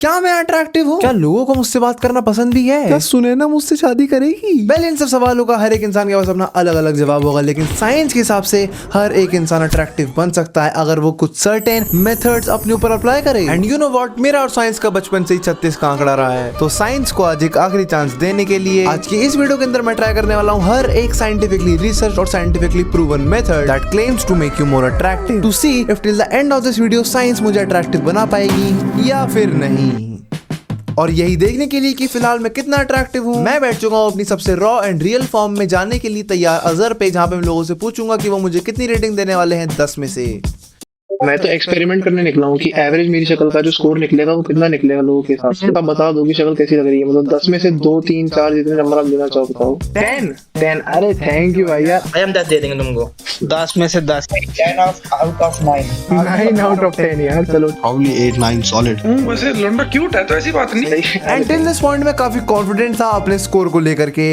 क्या मैं अट्रैक्टिव हूँ? क्या लोगों को मुझसे बात करना पसंद भी है? क्या सुनैना मुझसे शादी करेगी? वेल, इन सब सवालों का हर एक इंसान के पास अपना अलग अलग जवाब होगा, लेकिन साइंस के हिसाब से हर एक इंसान अट्रैक्टिव बन सकता है अगर वो कुछ सर्टेन मेथड्स अपने ऊपर अप्लाई करे। एंड यू नो व्हाट, मेरा और साइंस का बचपन से ही 36 का आंकड़ा रहा है, तो साइंस को आज एक आखिरी चांस देने के लिए आज की इस वीडियो के अंदर मैं ट्राई करने वाला हूँ हर एक साइंटिफिकली रिसर्च और scientifically proven method that claims to make you more attractive, to see if till the end of this video science मुझे अट्रैक्टिव बना पाएगी या फिर नहीं। और यही देखने के लिए कि फिलहाल मैं कितना अट्रैक्टिव हूँ, मैं बैठ चुका हूँ अपनी सबसे रॉ एंड रियल फॉर्म में जाने के लिए तैयार अजर पे, जहाँ पे मैं लोगों से पूछूंगा कि वो मुझे कितनी रेटिंग देने वाले हैं 10 में से। मैं तो एक्सपेरिमेंट करने निकला हूँ कि एवरेज मेरी शक्ल का जो स्कोर निकलेगा वो कितना निकलेगा लोगों के हिसाब से। आप बता दो कि शक्ल कैसी लग रही है, मतलब 10 में से 2, 3, 4 जितने नंबर आप देना चाहो बताओ। 10। अरे थैंक यू भाई यार, हम 10 दे देंगे तुमको। 10 में से 10। 10 आउट ऑफ 9। 9 आउट ऑफ 10 यार, चलो Probably 8-9 solid. वैसे लौंडा क्यूट है तो ऐसी बात नहीं। एंड टिल दिस पॉइंट मैं काफी कॉन्फिडेंट था अपने स्कोर को लेकर के,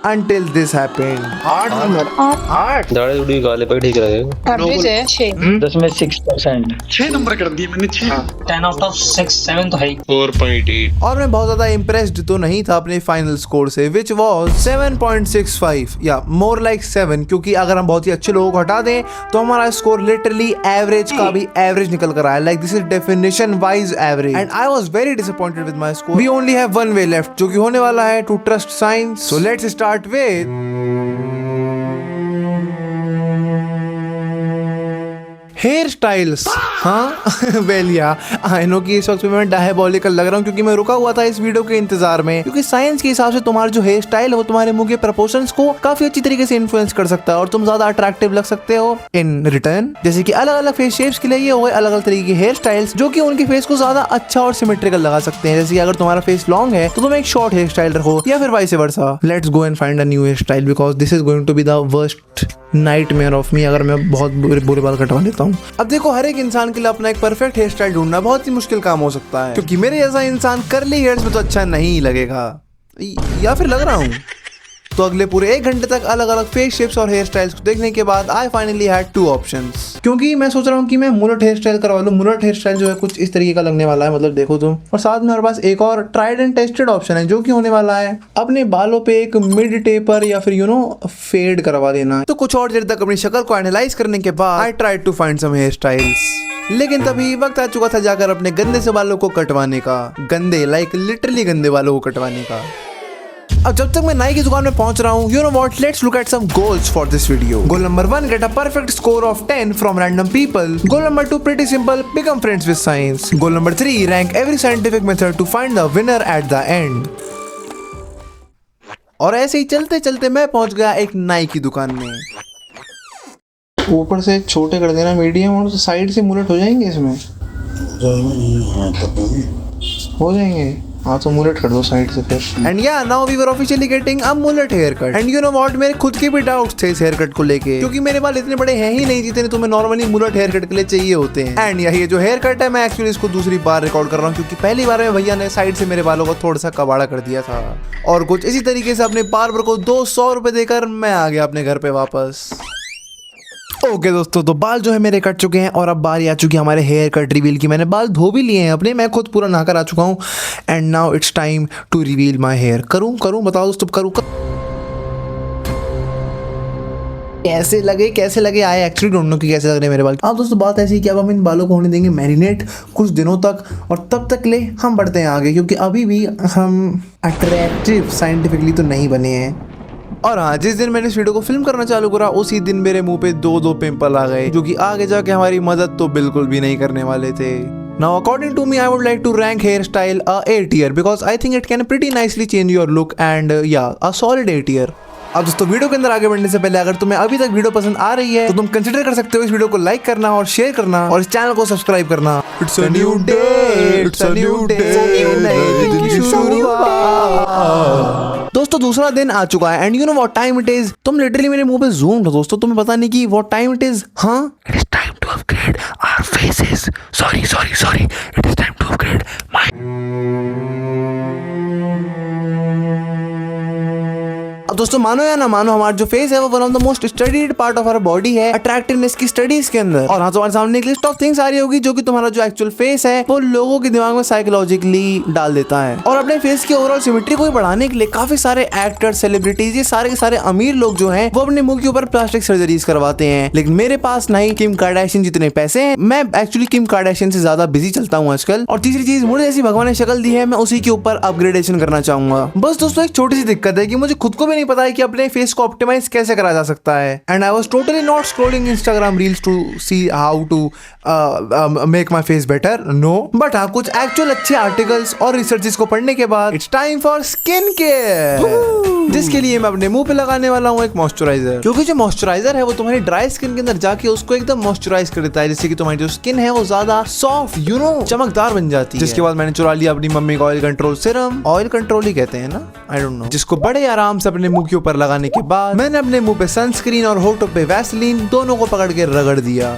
until this happened। 8 नंबर 8 दाढ़ी उड़ी गाले पर ठीक रहेगा। एवरेज है 6। 10 में 6%। 6 नंबर कर दिए मैंने 6। 10 आउट ऑफ 6, 7 तो है ही। 4.8। और मैं बहुत ज्यादा इम्प्रेस्ड तो नहीं था अपने फाइनल स्कोर से, विच वॉज 7.65 या मोर लाइक 7, क्योंकि अगर हम बहुत ही अच्छे लोगों को हटा दें तो हमारा स्कोर लिटरली एवरेज का भी एवरेज निकल कर आया। Like this is definition wise average, and I was very disappointed with my score. We only have one way left, जो कि होने वाला है to trust science. So let's start with hair styles. हाँ वेल या आई नो कि इस वक्त मैं डायबॉलिकल लग रहा हूँ, क्योंकि मैं रुका हुआ था इस वीडियो के इंतजार में, क्योंकि साइंस के हिसाब से तुम्हारा जो हेयर स्टाइल है वो तुम्हारे मुंह के प्रोपोर्शंस को काफी अच्छी तरीके से इन्फ्लुएंस कर सकता है और तुम ज्यादा अट्रैक्टिव लग सकते हो इन रिटर्न। जैसे कि अलग अलग फेस शेप्स के लिए ये हो गए अलग अलग तरीके के हेयर स्टाइल्स, जो कि उनके फेस को ज्यादा अच्छा और सिमेट्रिकल लगा सकते हैं। जैसे कि अगर तुम्हारा फेस लॉन्ग है तो तुम एक शॉर्ट हेयर स्टाइल रखो, या फिर vice versa. Let's go and find a new hair style, because this is going to be the worst nightmare of me अगर मैं बहुत बुरे बाल कटवा लेता हूँ। अब देखो, हर एक इंसान के लिए अपना एक परफेक्ट हेयर स्टाइल ढूंढना बहुत ही मुश्किल काम हो सकता है, क्योंकि मेरे जैसा इंसान कर्ली हेयर्स में तो अच्छा नहीं लगेगा, या फिर लग रहा हूँ। तो अगले पूरे 1 घंटे तक अलग अलग फेस शेप्स और हेयर स्टाइल्स को देखने के बाद आई फाइनली हैड 2 ऑप्शंस, क्योंकि मैं सोच रहा हूँ कि मैं मुलट हेयर स्टाइल करवा लूँ। मुलट हेयर स्टाइल जो है कुछ इस तरीके का लगने वाला है, मतलब देखो तुम। और साथ में हमारे पास एक और ट्राइड एंड टेस्टेड ऑप्शन है, जो कि होने वाला है अपने बालों पे एक मिड टेपर या फिर फेड करवा देना। तो कुछ और देर तक अपनी शक्ल को एनालाइज करने के बाद I tried to find some hair styles, लेकिन तभी वक्त आ चुका था जाकर अपने गंदे से बालों को कटवाने का। गंदे लाइक लिटरली गंदे बालों को कटवाने का। अब जब तक मैं नाई की दुकान में पहुंच रहा हूं, you know what, let's look at some goals for this video. Goal number 1, get a perfect score of 10 from random people. Goal number 2, pretty simple, become friends with science. Goal number 3, rank every scientific method to find the winner at the end. और ऐसे ही चलते चलते मैं पहुंच गया एक नाई की दुकान में। ऊपर से छोटे कर देना मीडियम, और साइड से मुलट हो जाएंगे इसमें। हो जाएंगे, हाँ तो मुलेट कर दो साइड से फिर। And yeah now we were officially getting a mullet hair cut. And you know what, मेरे खुद के भी डाउट्स थे इस हेयर कट को लेके, क्योंकि मेरे बाल इतने बड़े हैं ही नहीं जितने तुम्हें नॉर्मली मुलेट हेयर कट के लिए चाहिए होते हैं। एंड ये जो हेयर कट है, मैं एक्चुअली इसको दूसरी बार रिकॉर्ड कर रहा हूँ, क्योंकि पहली बार में भैया ने साइड से मेरे बालों को थोड़ा सा कबाड़ा कर दिया था। और कुछ इसी तरीके से अपने बार्बर को 200 रुपए देकर मैं आ गया अपने घर पे वापस। ओके दोस्तों, तो बाल जो है मेरे कट चुके हैं और अब बारी आ चुकी है हमारे हेयर कट रिवील की। मैंने बाल धो भी लिए हैं अपने, मैं खुद पूरा नहाकर आ चुका हूँ। And now it's time to reveal my hair. करूँ बताओ दोस्तों, करूँ? कैसे लगे आई एक्चुअली डोंट नो कि कैसे लग रहे हैं मेरे बाल। अब दोस्तों बात ऐसी है कि अब हम इन बालों को होने देंगे मैरिनेट कुछ दिनों तक, और तब तक ले हम बढ़ते हैं आगे, क्योंकि अभी भी हम अट्रैक्टिव साइंटिफिकली तो नहीं बने हैं। और हाँ, जिस दिन मैंने इस वीडियो को फिल्म करना चालू करा उसी दिन मेरे मुंह पे 2 पिंपल आ गए, जो कि आगे जाके हमारी मदद तो बिल्कुल भी नहीं करने वाले थे। Now according to me, I would like to rank hairstyle a A tier because I think it can pretty nicely change your look and a solid A tier. अब दोस्तों वीडियो के अंदर आगे बढ़ने से पहले अगर तुम्हें अभी तक वीडियो पसंद आ रही है तो तुम कंसिडर कर सकते हो इस वीडियो को लाइक करना और शेयर करना और इस चैनल को सब्सक्राइब करना। It's a new day, it's a new day, नए दिन की शुरुआत। दोस्तों दूसरा दिन आ चुका है and you know what time it is. तुम लिटरली मेरे मुंह पे जूम हो दोस्तों, तुम्हें पता नहीं कि व्हाट टाइम इट इज। हाँ, it is time to upgrade our faces. Sorry, it is time to upgrade my. अब दोस्तों मानो या ना मानो, हमारा जो फेस है वो one of the most studied part of our body है अट्रैक्टिवनेस की स्टडीज के अंदर। और हाँ, तुम्हारे सामने एक लिस्ट ऑफ थिंग्स आ रही होगी जो कि तुम्हारा जो एक्चुअल फेस है वो लोगों के दिमाग में साइकोलॉजिकली डाल देता है। और अपने फेस की ओवरऑल सिमेट्री को बढ़ाने के लिए काफी सारे एक्टर, सेलिब्रिटीज, ये सारे के सारे अमीर लोग जो हैं वो अपने मुंह के ऊपर प्लास्टिक सर्जरीज करवाते हैं। लेकिन मेरे पास नहीं किम कार्दाशियन जितने पैसे हैं। मैं एक्चुअली किम कार्दाशियन से ज्यादा बिजी चलता हूँ आजकल। और तीसरी चीज, मुझे जैसी भगवान ने शक्ल दी है मैं उसी के ऊपर अपग्रेडेशन करना चाहूंगा। बस दोस्तों एक छोटी सी दिक्कत है कि मुझे खुद को भी नहीं पता है कि अपने फेस को ऑप्टिमाइज कैसे करा जा सकता है। And I was totally not scrolling Instagram reels to see how to make my face better, no. But हाँ, कुछ एक्चुअल अच्छे आर्टिकल्स और रिसर्चेस को पढ़ने के बाद it's time for skin care, जिसके लिए मैं अपने मुंह पे लगाने वाला हूँ एक मॉइस्चराइजर। क्योंकि जो मॉइस्चराइजर है वो तुम्हारी ड्राई स्किन के अंदर जाके उसको एकदम मॉइस्चराइज कर देता है, जिससे कि तुम्हारी जो स्किन है वो ज्यादा सॉफ्ट, चमकदार बन जाती है। जिसके बाद मैंने चुरा लिया अपनी मम्मी का oil control serum, oil control ही कहते हैं ना, आई डोंट नो, जिसको बड़े आराम से अपने मुंह के ऊपर लगाने के बाद मैंने अपने मुंह पे सनस्क्रीन और होठों पे वैसलीन दोनों को पकड़ के रगड़ दिया।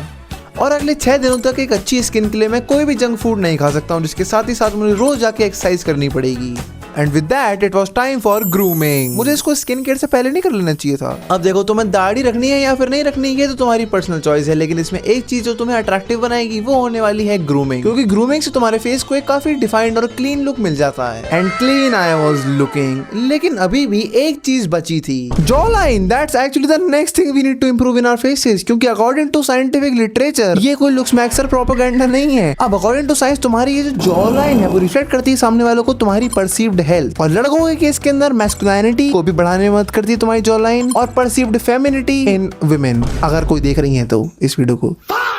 और अगले 6 दिनों तक एक अच्छी स्किन के लिए मैं कोई भी जंक फूड नहीं खा सकता हूँ, जिसके साथ ही साथ मुझे रोज जाके एक्सरसाइज करनी पड़ेगी। And with that it was time for grooming. मुझे इसको स्किन केयर से पहले नहीं कर लेना चाहिए था। अब देखो, तुम्हें दाढ़ी रखनी है या फिर नहीं रखनी है तो तुम्हारी पर्सनल चॉइस है, लेकिन इसमें एक चीज जो तुम्हें अट्रैक्टिव बनाएगी वो होने वाली है ग्रूमिंग। क्योंकि ग्रूमिंग से तुम्हारे फेस को एक काफी डिफाइंड और क्लीन लुक मिल जाता है। And clean I was looking, लेकिन अभी भी एक चीज बची थी, jaw line. That's actually the next thing we need to improve in our faces. क्योंकि अकॉर्डिंग टू साइंटिफिक लिटरेचर ये कोई लुक्स मैक्सर प्रोपेगेंडा नहीं है। अब अकॉर्डिंग टू साइंस तुम्हारी ये जो जॉ लाइन है वो रिफ्लेक्ट करती है सामने वालों को तुम्हारी परसीव्ड हेल्थ। और लड़कों के केस के अंदर मैस्कुलिनिटी को भी बढ़ाने में मदद करती है तुम्हारी जॉ लाइन, और परसीव्ड फेमिनिटी इन वुमेन। अगर कोई देख रही है तो इस वीडियो को,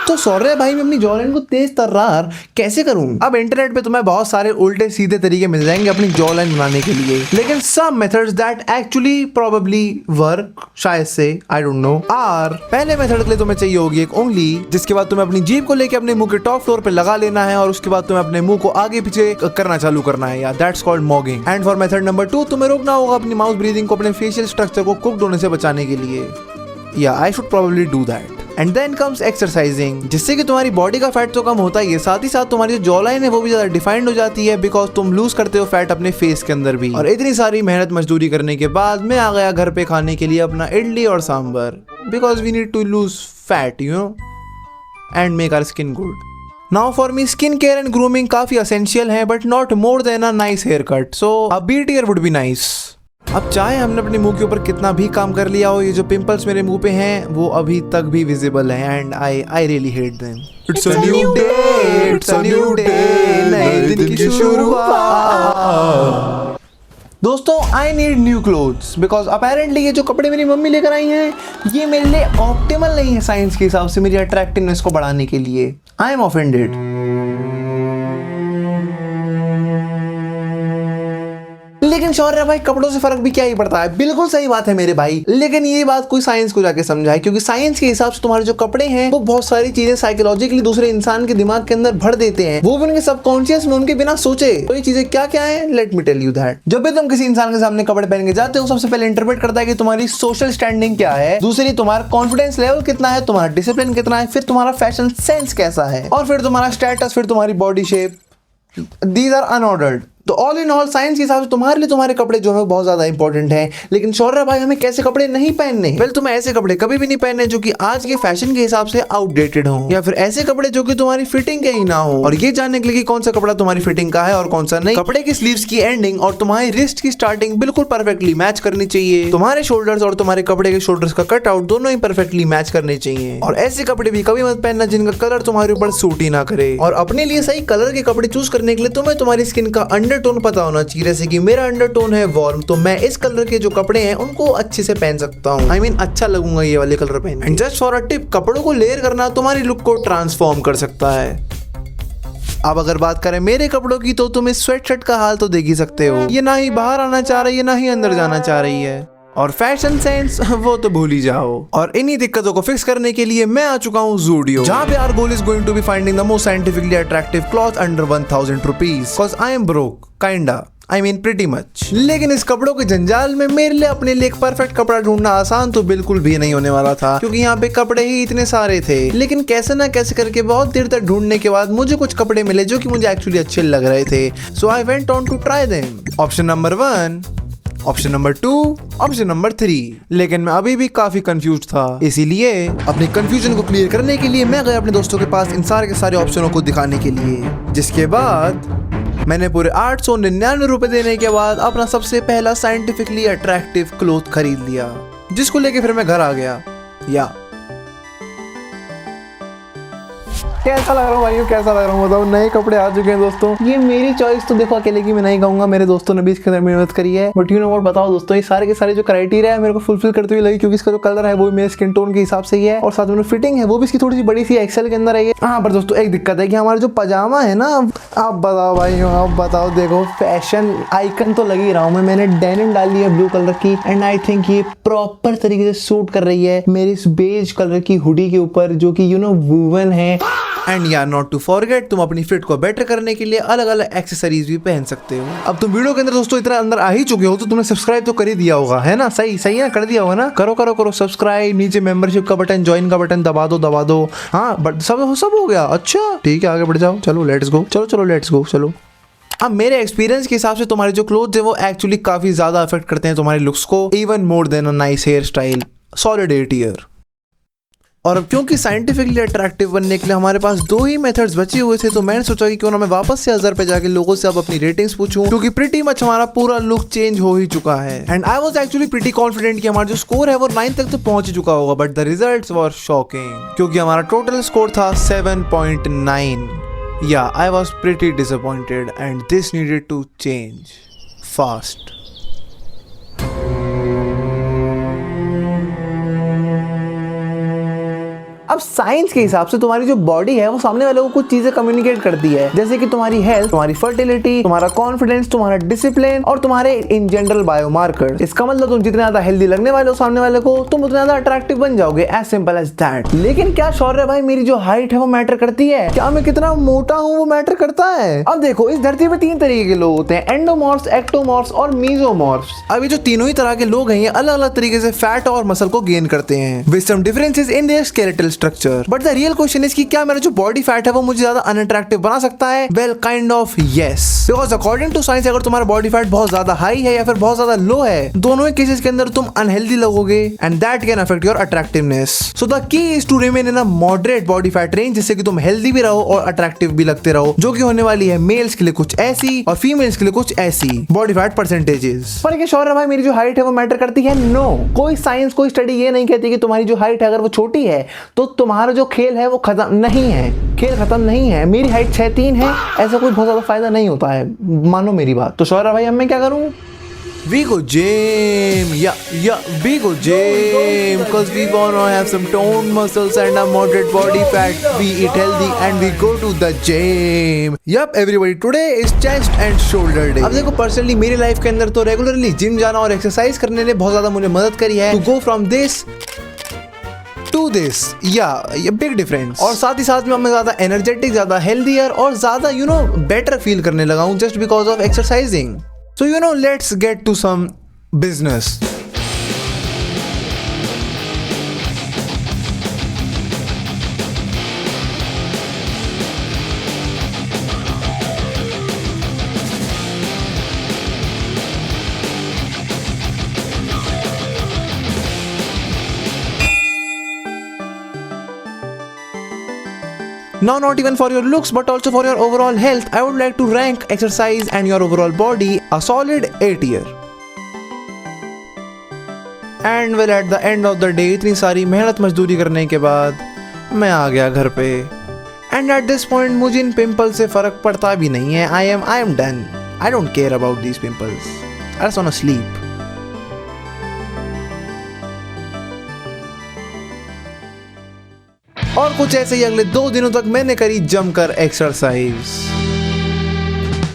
तो सॉरी भाई, मैं अपनी जॉ लाइन को तेज तर्रार कैसे करूं? अब इंटरनेट पे तुम्हें बहुत सारे उल्टे सीधे तरीके मिल जाएंगे अपनी जॉ लाइन बनाने के लिए, लेकिन some methods that actually probably work, शायद से, आई डोंट नो, आर। पहले मेथड के लिए तुम्हें चाहिए होगी एक उंगली, जिसके बाद तुम्हें अपनी जीभ को लेकर अपने मुंह के टॉप फ्लोर पे लगा लेना है, और उसके बाद तुम्हें अपने मुंह को आगे पीछे करना चालू करना है, या that's called mogging. And for method number 2 तुम्हें रोकना होगा अपनी माउथ ब्रीदिंग को अपने फेशियल स्ट्रक्चर को कुक्ड होने से बचाने के लिए, yeah I should probably do that. And then comes exercising, जिससे कि तुम्हारी बॉडी का फैट तो कम होता ही है, साथ ही साथ तुम्हारी जो जॉ लाइन है वो भी ज्यादा डिफाइंड हो जाती है, बिकॉज तुम लूज करते हो फैट अपने फेस के अंदर भी। और इतनी सारी मेहनत मजदूरी करने के बाद मैं आ गया घर पे खाने के लिए अपना इडली और sambar, because we need to lose fat, you know, and make our skin good. Now for me skin care and grooming काफी एसेंशियल है, but not more than a nice hair cut, so a बीट ईयर would be nice. अब चाहे हमने अपने मुंह के ऊपर कितना भी काम कर लिया हो, ये जो पिंपल्स मेरे मुंह पे हैं वो अभी तक भी विजिबल हैं, and I really hate them. It's a new day, it's a new day, नए दिन की शुरुआत। दोस्तों, I need new clothes, because apparently ये जो कपड़े मेरी मम्मी लेकर आई हैं ये मेरे लिए ऑप्टिमल नहीं है साइंस के हिसाब से मेरी अट्रैक्टिवनेस को बढ़ाने के लिए। I am offended. लेकिन शौर्य भाई, कपड़ों से फर्क भी क्या ही पड़ता है। बिल्कुल सही बात है मेरे भाई, लेकिन ये बात कोई साइंस को जाके समझाए, क्योंकि साइंस के हिसाब से तुम्हारे जो कपड़े हैं वो बहुत सारी चीजें साइकोलॉजिकली दूसरे इंसान के दिमाग के अंदर भर देते हैं, वो भी उनके सबकॉन्शियस में उनके बिना सोचे। तो ये चीजें क्या क्या है, let me tell you that. जब भी तुम किसी इंसान के सामने कपड़े पहन के जाते हो, सबसे पहले इंटरप्रेट करता है कि तुम्हारी सोशल स्टैंडिंग क्या है, दूसरी तुम्हारा कॉन्फिडेंस लेवल कितना है, तुम्हारा डिसिप्लिन कितना है, फिर तुम्हारा फैशन सेंस कैसा है, और फिर तुम्हारा स्टेटस, फिर तुम्हारी body shape. These are unordered. तो ऑल इन ऑल साइंस के हिसाब से तुम्हारे लिए तुम्हारे कपड़े जो है बहुत ज्यादा इंपॉर्टेंट है। लेकिन शौर्य भाई, हमें कैसे कपड़े नहीं पहनने? वेल, तुम्हें ऐसे कपड़े कभी भी नहीं पहनने जो कि आज के फैशन के हिसाब से आउटडेटेड हो, या फिर ऐसे कपड़े जो कि तुम्हारी फिटिंग के ही ना हो। और ये जानने के लिए कि कौन सा कपड़ा तुम्हारी फिटिंग का है और कौन सा नहीं, कपड़े की स्लीव्स की एंडिंग और तुम्हारी रिस्ट की स्टार्टिंग बिल्कुल परफेक्टली मैच करनी चाहिए। तुम्हारे शोल्डर्स और तुम्हारे कपड़े के शोल्डर्स का कट आउट दोनों ही परफेक्टली मैच करने चाहिए। और ऐसे कपड़े भी कभी मत पहनना जिनका कलर तुम्हारे ऊपर सूट ही ना करे। और अपने लिए सही कलर के कपड़े चूज करने के लिए तुम्हें तुम्हारी स्किन का अंडरटोन पता होना चाहिए। जैसे कि मेरा अंडरटोन है वार्म, तो मैं इस कलर के जो कपड़े हैं उनको अच्छे से पहन सकता हूँ। आई मीन अच्छा लगूंगा ये वाले कलर पहन। And just for a tip, कपड़ों को लेयर करना तुम्हारी लुक को ट्रांसफॉर्म कर सकता है। अब अगर बात करें मेरे कपड़ों की, तो तुम इस स्वेटशर्ट का हाल तो देख ही सकते हो। ये ना ही बाहर आना चाह रही है, ना ही अंदर जाना चाह रही है। और फैशन सेंस वो तो भूल ही जाओ। और इन्हीं दिक्कतों को फिक्स करने के लिए मैं आ चुका हूँ ज़ूडियो, जहाँ पे our goal is going to be finding the most scientifically attractive cloth under 1000 rupees, because I am broke kinda, I mean pretty much. लेकिन इस कपड़ों के जंजाल में मेरे लिए अपने लिए एक परफेक्ट कपड़ा ढूंढना आसान तो बिल्कुल भी नहीं होने वाला था, क्योंकि यहाँ पे कपड़े ही इतने सारे थे। लेकिन कैसे ना कैसे करके बहुत देर तक ढूंढने के बाद मुझे कुछ कपड़े मिले जो कि मुझे एक्चुअली अच्छे लग रहे थे। So I went on to try them. Option number 1, option number 2, option number 3। लेकिन मैं अभी भी काफी कंफ्यूज था, इसीलिए अपनी कंफ्यूजन को क्लियर करने के लिए मैं गया अपने दोस्तों के पास इन सारे के सारे ऑप्शनों को दिखाने के लिए। जिसके बाद मैंने पूरे 899 रुपए देने के बाद अपना सबसे पहला साइंटिफिकली अट्रैक्टिव क्लोथ खरीद लिया, जिसको लेके फिर मैं घर आ गया। या कैसा लग रहा हूँ भाइयों, कैसा लग रहा हूँ बताओ। नए कपड़े आ चुके हैं दोस्तों। ये मेरी चॉइस तो देखो अकेले की मैं नहीं कहूंगा, मेरे दोस्तों ने भी इसके अंदर मेहनत करी है। बट यू नो व्हाट, बताओ दोस्तों, ये सारे के सारे जो क्राइटेरिया है मेरे को फुलफिल करते हुए लगी, क्योंकि इसका जो कलर है वो भी मेरे स्किन टोन के हिसाब से ही है, और साथ में फिटिंग है वो भी इसकी थोड़ी सी बड़ी सी एक्सेल के अंदर है। हाँ पर दोस्तों एक दिक्कत है कि हमारा जो पजामा है ना, आप बताओ भाइयों, आप बताओ। देखो फैशन आइकन तो लग ही रहा हूँ मैंने डेनिम डाली है ब्लू कलर की, एंड आई थिंक ये प्रॉपर तरीके से सूट कर रही है मेरी इस बेज कलर की हुडी के ऊपर, जो कि यू नो वूवन है। एंड यार नॉट टू फॉरगेट, तुम अपनी फिट को बेटर करने के लिए अलग अलग एक्सेसरीज भी पहन सकते हो। अब तुम वीडियो के अंदर दोस्तों इतना अंदर आ ही चुके हो तो तुमने सब्सक्राइब तो कर ही दिया होगा, है ना? सही सही है, कर दिया होगा ना? करो करो करो सब्सक्राइब, नीचे मेंबरशिप का बटन, ज्वाइन का बटन दबा दो दबा दो। हाँ बट सब हो गया, अच्छा ठीक है आगे बढ़ जाओ। चलो लेट्स गो, चलो लेट्स गो चलो। अब मेरे एक्सपीरियंस के हिसाब से तुम्हारे जो क्लोथ्स है वो एक्चुअली काफी ज्यादा अफेक्ट करते हैं तुम्हारे लुक्स को, even more than a nice hair style. Solid 8 year. और अब क्योंकि साइंटिफिकली अट्रैक्टिव बनने के लिए हमारे पास 2 ही मेथड्स बचे हुए थे, तो मैंने सोचा कि क्यों ना मैं वापस से अजहर पे जाके लोगों से अब अपनी रेटिंग्स पूछूं, क्योंकि प्रीटी मच हमारा पूरा लुक चेंज हो ही चुका है। And I was actually pretty confident कि हमारा जो स्कोर है वो 9 तक तो पहुंच ही चुका होगा, but the results were shocking, क्योंकि हमारा टोटल स्कोर था 7.9। Yeah I was pretty disappointed and this needed to change fast. अब साइंस के हिसाब से तुम्हारी जो बॉडी है वो सामने वाले को कुछ चीजें कम्युनिकेट करती है, जैसे कि तुम्हारी हेल्थ, तुम्हारी फर्टिलिटी, तुम्हारा कॉन्फिडेंस, तुम्हारा डिसिप्लिन और तुम्हारे इन जनरल बायोमार्कर। इसका मतलब तुम जितने ज्यादा हेल्दी लगने वाले हो सामने वाले को, तुम उतने ज्यादा अट्रैक्टिव बन जाओगे, एज सिंपल एज दैट। लेकिन क्या शौर्य भाई, मेरी जो हाइट है वो मैटर करती है? क्या मैं कितना मोटा हूँ वो मैटर करता है? अब देखो इस धरती पे 3 तरीके के लोग होते हैं, एंडोमॉर्फ्स, एक्टोमॉर्फ्स और मीजोमॉर्फ्स। अब ये जो तीनों ही तरह के लोग हैं ये अलग अलग तरीके से फैट और मसल को गेन करते हैं, with some differences in their skeletal structure. But the real question is कि क्या मेरा जो बॉडी फैट है वो मुझे ज्यादा अनअट्रैक्टिव बना सकता है? Well kind of yes, because according to science अगर तुम्हारा बॉडी फैट बहुत ज्यादा हाई है या फिर बहुत ज्यादा लो है, दोनों ही केसेस के अंदर तुम अनहेल्दी लगोगे, and that can affect your attractiveness. So the key is to remain in a moderate body fat range, जिससे कि तुम हेल्दी भी रहो और अट्रैक्टिव भी लगते रहो, जो कि होने वाली है मेल्स के लिए कुछ ऐसी और फीमेल्स के लिए कुछ ऐसी बॉडी फैट परसेंटेजेस। पर क्या शौर्य भाई मेरी जो हाइट है वो मैटर करती है? नो, कोई साइंस कोई स्टडी ये नहीं कहती कि तुम्हारी जो हाइट है अगर वो छोटी है तो तुम्हारा जो खेल है वो खत्म नहीं है, खेल खत्म नहीं है। मेरी हाइट 6'3" है, ऐसा कोई बहुत ज्यादा फायदा नहीं होता है, मानो मेरी बात। तो शौर्य भाई अब मैं क्या करूं? We go gym, we go gym, cause we wanna have some toned muscles and a moderate body fat. We eat healthy and we go to the gym. Yup, everybody, today is chest and shoulder day. अब देखो personally मेरी life के अंदर तो regularly gym जाना और exercise करने ने बहुत ज्यादा मुझे मदद करी है, to go from this to this, ये बिग डिफरेंस। और साथ ही साथ में मैं ज्यादा एनर्जेटिक, ज्यादा हेल्दियर और ज्यादा बेटर फील करने लगा हूँ just because of exercising. So let's get to some business. Now not even for your looks but also for your overall health, I would like to rank exercise and your overall body a solid 8 year. And well at the end of the day, इतनी सारी मेहनत मजदूरी करने के बाद मैं आ गया घर पे, and at this point मुझे इन पिंपल्स से फर्क पड़ता भी नहीं है। I am done. I don't care about these pimples. I just wanna sleep. और कुछ ऐसे ही अगले 2 दिनों तक मैंने करी जमकर एक्सरसाइज,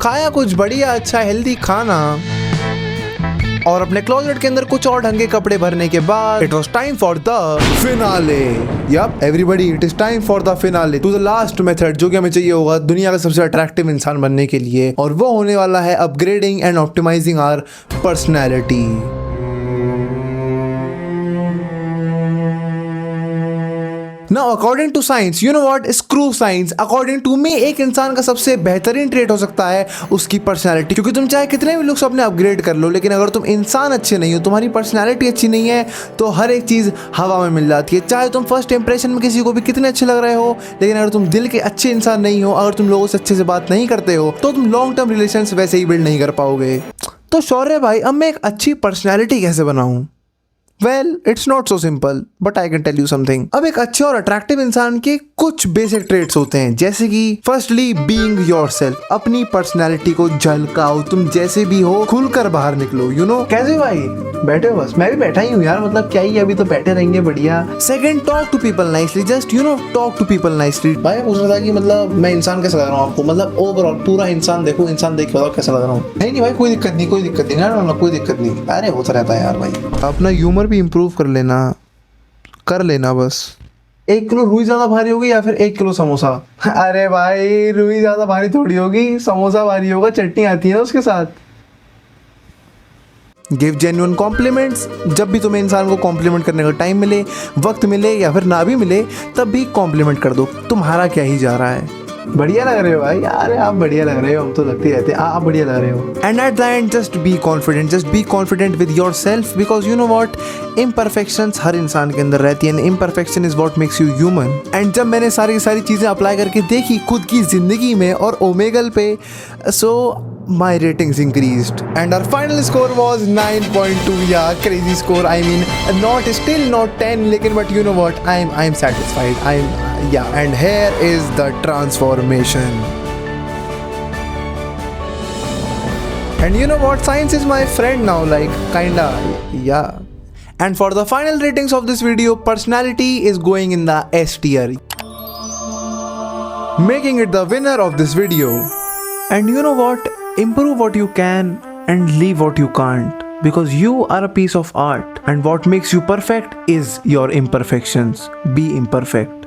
खाया कुछ बढ़िया अच्छा हेल्दी खाना, और अपने क्लोजेट के अंदर कुछ और ढंग के कपड़े भरने के बाद it was time for the finale. Yup everybody, it is time for the finale to the last method, जो कि हमें चाहिए होगा दुनिया का सबसे अट्रैक्टिव इंसान बनने के लिए, और वो होने वाला है upgrading and optimizing our personality. Now according to science, you know what, screw science, according to me एक इंसान का सबसे बेहतरीन ट्रेट हो सकता है उसकी पर्सनैलिटी। क्योंकि तुम चाहे कितने भी लुक्स अपने अपग्रेड कर लो, लेकिन अगर तुम इंसान अच्छे नहीं हो, तुम्हारी पर्सनैलिटी अच्छी नहीं है, तो हर एक चीज़ हवा में मिल जाती है। चाहे तुम फर्स्ट इंप्रेशन में किसी को भी कितने अच्छे लग रहे हो, लेकिन अगर तुम दिल के अच्छे इंसान नहीं हो, अगर तुम लोगों से अच्छे से बात नहीं करते हो, तो तुम लॉन्ग टर्म रिलेशन वैसे ही बिल्ड नहीं कर पाओगे। तो शौर्य भाई, अब मैं एक अच्छी पर्सनैलिटी कैसे बनाऊं? Well, it's not so simple, but I can tell you something. अब एक अच्छे और अट्रैक्टिव इंसान के कुछ बेसिक ट्रेट्स होते हैं, जैसे कि फर्स्टली बीइंग योरसेल्फ। अपनी पर्सनैलिटी को झलकाओ, तुम जैसे भी हो खुलकर बाहर निकलो। यू नो कैसे भाई? बैठे हो? बस मैं भी बैठा ही हूँ यार, मतलब क्या ही, अभी तो बैठे रहेंगे बढ़िया। Second, talk to people nicely, just you know talk to people nicely. भाई पूछ रहा था कि मतलब मैं इंसान कैसा लग रहा हूँ आपको, मतलब ओवरऑल पूरा इंसान देखो, इंसान देख के बताओ कैसा लग रहा हूँ। नहीं भाई, कोई दिक्कत नहीं, कोई दिक्कत नहीं ना, कोई दिक्कत नहीं। अरे होता रहता है यार भाई, अपना ह्यूमर भी इम्प्रूव कर लेना बस। 1 किलो रुई ज्यादा भारी होगी या फिर 1 किलो समोसा? अरे भाई, रुई ज्यादा भारी थोड़ी होगी, समोसा भारी होगा, चटनी आती है ना उसके साथ। Give genuine compliments. जब भी तुम्हें इंसान को कॉम्प्लीमेंट करने का टाइम मिले, वक्त मिले या फिर ना भी मिले, तब भी कॉम्प्लीमेंट कर दो। तुम्हारा क्या ही जा रहा है। बढ़िया लग रहे हो भाई, अरे आप बढ़िया लग रहे हो, हम तो लगते रहते हैं आप बढ़िया लग रहे हो। And at the end just be confident with your self, because you know what, imperfections हर इंसान के अंदर रहती है। Imperfection is what makes you human. And जब मैंने सारी की सारी चीज़ें अप्लाई करके देखी खुद की जिंदगी में और ओमेगल पे, सो my ratings increased and our final score was 9.2. Yeah, crazy score. I mean, still not 10, lekin but you know what, I'm satisfied. Yeah, and here is the transformation. And you know what, science is my friend now, like kinda, yeah. And for the final ratings of this video, personality is going in the S tier, making it the winner of this video. And you know what, improve what you can and leave what you can't, because you are a piece of art and what makes you perfect is your imperfections. Be imperfect.